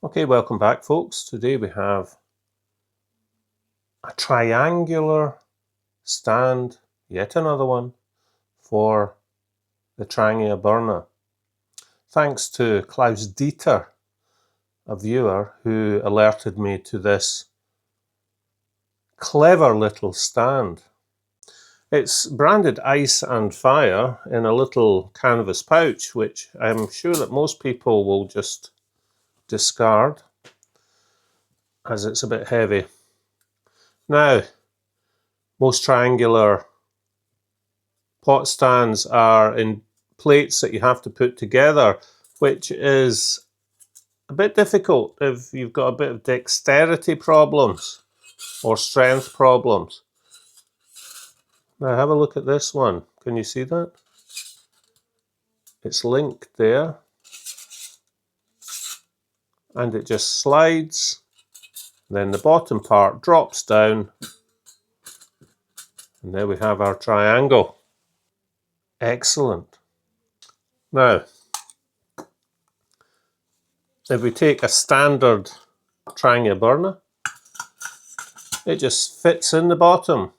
Okay, welcome back folks. Today we have a triangular stand, yet another one, for the Trangia burner. Thanks to Klaus Dieter, a viewer, who alerted me to this clever little stand. It's branded Ice and Fire in a little canvas pouch, which I'm sure that most people will just discard as it's a bit heavy. Now, most triangular pot stands are in plates that you have to put together, which is a bit difficult if you've got a bit of dexterity problems or strength problems. Now have a look at this one. Can you see that? It's linked there and it just slides. Then the bottom part drops down and there we have our triangle. Excellent. Now, if we take a standard Trangia burner, it just fits in the bottom.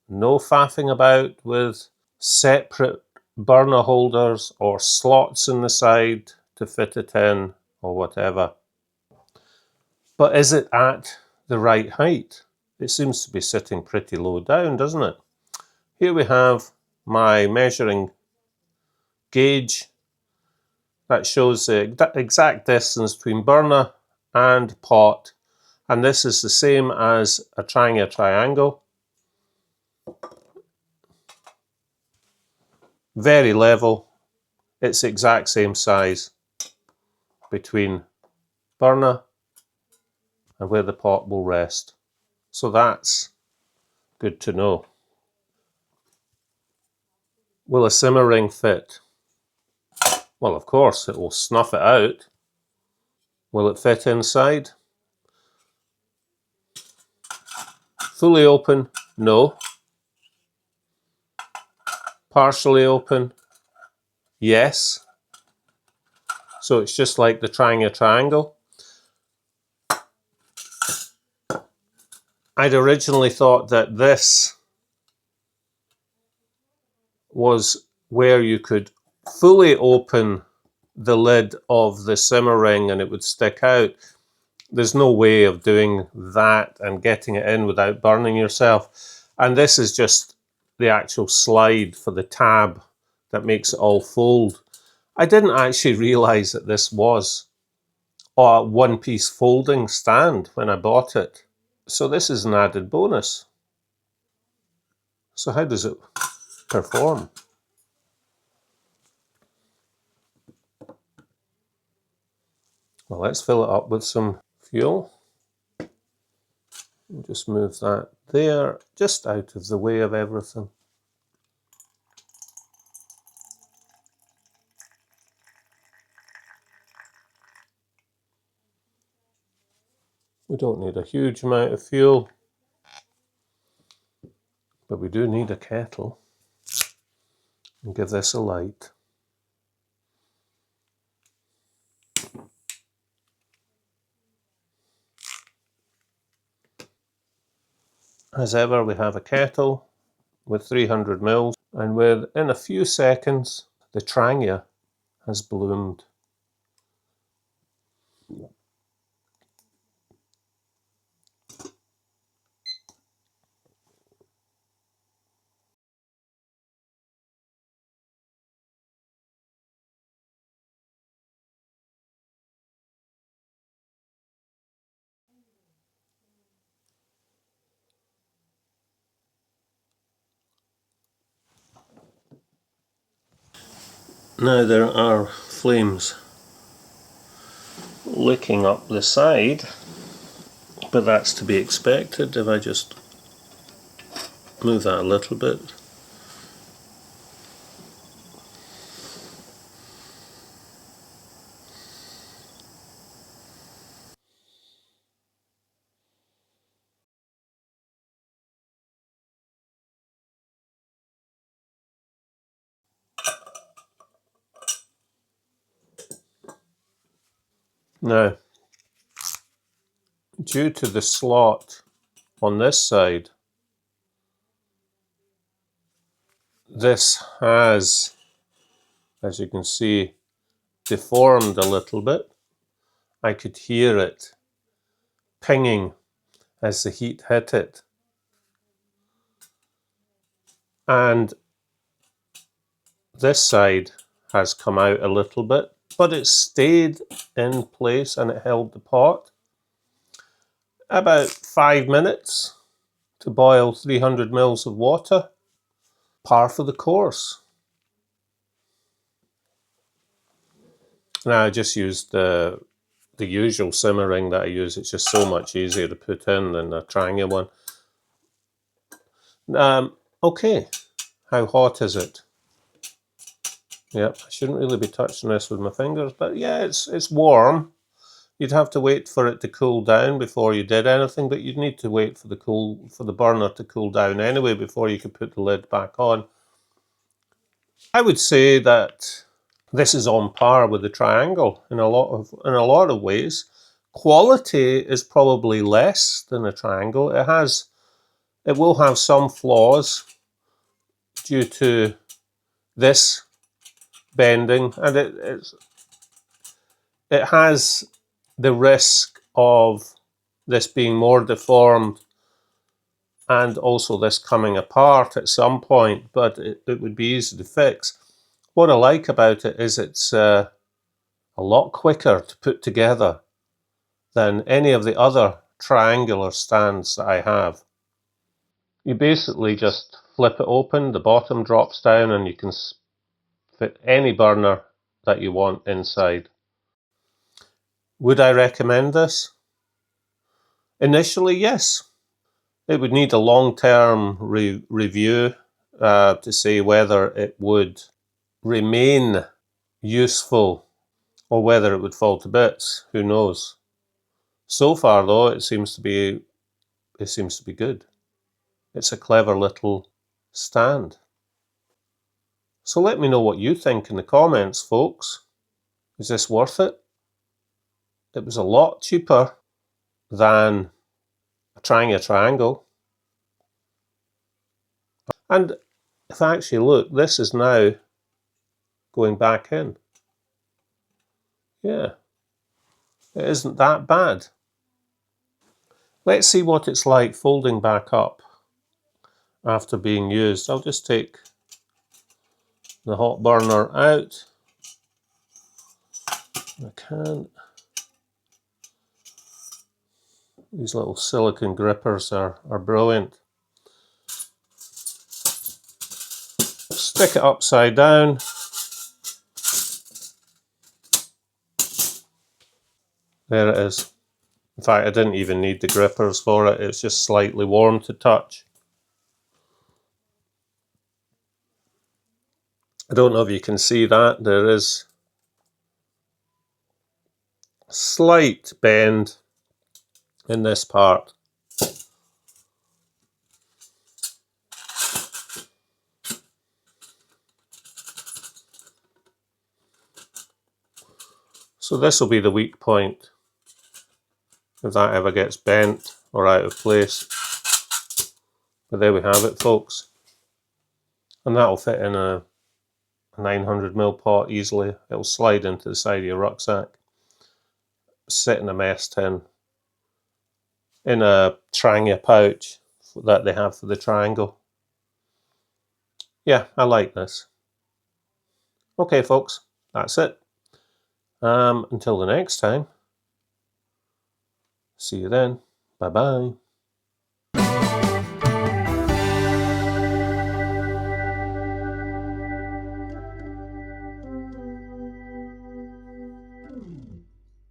No faffing about with separate burner holders or slots in the side to fit it in or whatever. But is it at the right height? It seems to be sitting pretty low down, doesn't it? Here we have my measuring gauge that shows the exact distance between burner and pot, and this is the same as a Trangia triangle. Very level. It's the exact same size between burner and where the pot will rest. So that's good to know. Will a simmer ring fit? Well, of course, it will snuff it out. Will it fit inside? Fully open? No. Partially open? Yes. So it's just like the Trangia triangle. I'd originally thought that this was where you could fully open the lid of the simmer ring and it would stick out. There's no way of doing that and getting it in without burning yourself. And this is just the actual slide for the tab that makes it all fold. I didn't actually realize that this was a one-piece folding stand when I bought it. So this is an added bonus. So how does it perform? Well, let's fill it up with some fuel. Just move that there, just out of the way of everything. We don't need a huge amount of fuel, but we do need a kettle. And give this a light. As ever, we have a kettle with 300 mils, and within a few seconds, the Trangia has bloomed. Now there are flames licking up the side, but that's to be expected if I just move that a little bit. Now, due to the slot on this side, this has, as you can see, deformed a little bit. I could hear it pinging as the heat hit it. And this side has come out a little bit, but it stayed in place and it held the pot. About 5 minutes to boil 300 mils of water. Par for the course. Now I just used the usual simmering that I use. It's just so much easier to put in than the Trangia one. Okay, how hot is it? Yep, I shouldn't really be touching this with my fingers, but yeah, it's warm. You'd have to wait for it to cool down before you did anything, but you'd need to wait for the burner to cool down anyway before you could put the lid back on. I would say that this is on par with the Triangle in a lot of ways. Quality is probably less than a Triangle. It will have some flaws due to this bending, and it has the risk of this being more deformed and also this coming apart at some point, but it would be easy to fix. What I like about it is it's a lot quicker to put together than any of the other triangular stands that I have. You basically just flip it open, the bottom drops down, and you can fit any burner that you want inside. Would I recommend this? Initially, yes. It would need a long-term review to say whether it would remain useful or whether it would fall to bits. Who knows? So far, though, it seems to be good. It's a clever little stand. So let me know what you think in the comments, folks. Is this worth it? It was a lot cheaper than trying a Triangle. And if I actually look, this is now going back in. Yeah, it isn't that bad. Let's see what it's like folding back up after being used. I'll just take the hot burner out. I can. These little silicone grippers are brilliant. Stick it upside down. There it is. In fact, I didn't even need the grippers for it. It's just slightly warm to touch. I don't know if you can see that. There is a slight bend in this part. So this will be the weak point if that ever gets bent or out of place. But there we have it, folks. And that'll fit in a 900ml pot easily. It'll slide into the side of your rucksack. Sit in a mess tin. In a Trangia pouch that they have for the Triangle. Yeah, I like this. Okay, folks, that's it. Until the next time. See you then. Bye-bye.